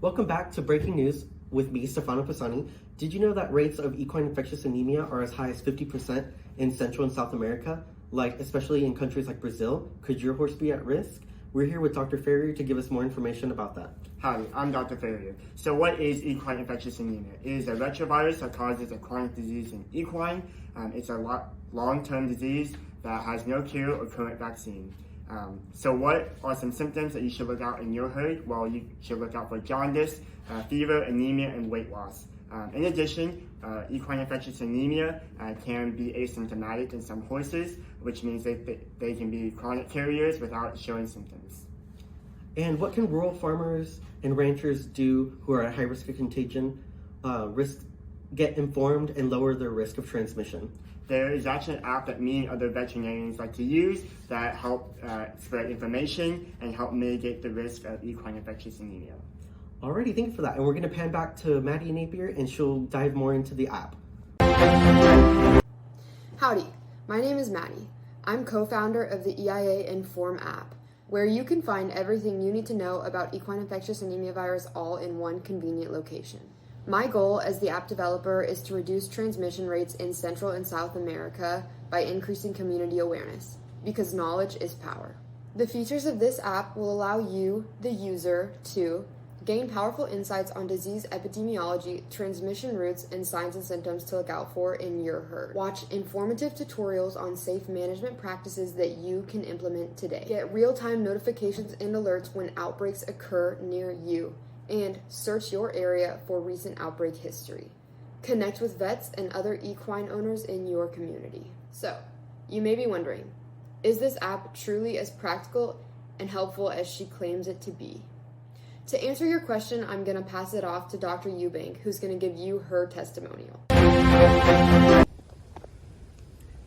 Welcome back to Breaking News with me, Stefano Pisani. Did you know that rates of equine infectious anemia are as high as 50% in Central and South America, especially in countries like Brazil? Could your horse be at risk? We're here with Dr. Ferrier to give us more information about that. Hi, I'm Dr. Ferrier. So what is equine infectious anemia? It is a retrovirus that causes a chronic disease in equine. It's a long-term disease that has no cure or current vaccine. So what are some symptoms that you should look out in your herd? Well, you should look out for jaundice, fever, anemia, and weight loss. In addition, equine infectious anemia can be asymptomatic in some horses, which means they can be chronic carriers without showing symptoms. And what can rural farmers and ranchers do who are at high risk of contagion, get informed and lower their risk of transmission? There is actually an app that me and other veterinarians like to use that help spread information and help mitigate the risk of equine infectious anemia. Alrighty, thank you for that. And we're going to pan back to Maddie Napier and she'll dive more into the app. Howdy, my name is Maddie. I'm co-founder of the EIA Inform app, where you can find everything you need to know about equine infectious anemia virus all in one convenient location. My goal as the app developer is to reduce transmission rates in Central and South America by increasing community awareness, because knowledge is power. The features of this app will allow you, the user, to gain powerful insights on disease epidemiology, transmission routes, and signs and symptoms to look out for in your herd. Watch informative tutorials on safe management practices that you can implement today. Get real-time notifications and alerts when outbreaks occur near you, and search your area for recent outbreak history. Connect with vets and other equine owners in your community. So, you may be wondering, is this app truly as practical and helpful as she claims it to be? To answer your question, I'm going to pass it off to Dr. Eubank, who's going to give you her testimonial.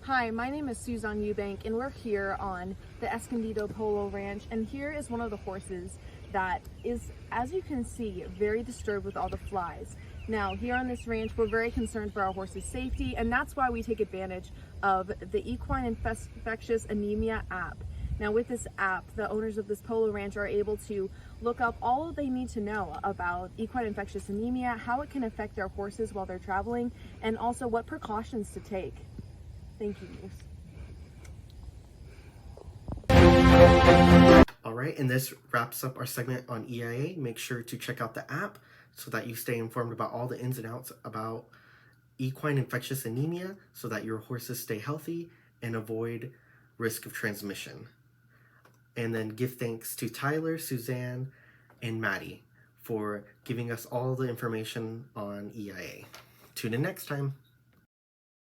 Hi, my name is Suzanne Eubank, and we're here on the Escondido Polo Ranch, and here is one of the horses that is, as you can see, very disturbed with all the flies. Now, here on this ranch, we're very concerned for our horse's safety, and that's why we take advantage of the Equine Infectious Anemia app. Now, with this app, the owners of this polo ranch are able to look up all they need to know about equine infectious anemia, how it can affect their horses while they're traveling, and also what precautions to take. Thank you, Moose. Alright, and this wraps up our segment on EIA. Make sure to check out the app so that you stay informed about all the ins and outs about equine infectious anemia so that your horses stay healthy and avoid risk of transmission. And then give thanks to Tyler, Suzanne, and Maddie for giving us all the information on EIA. Tune in next time.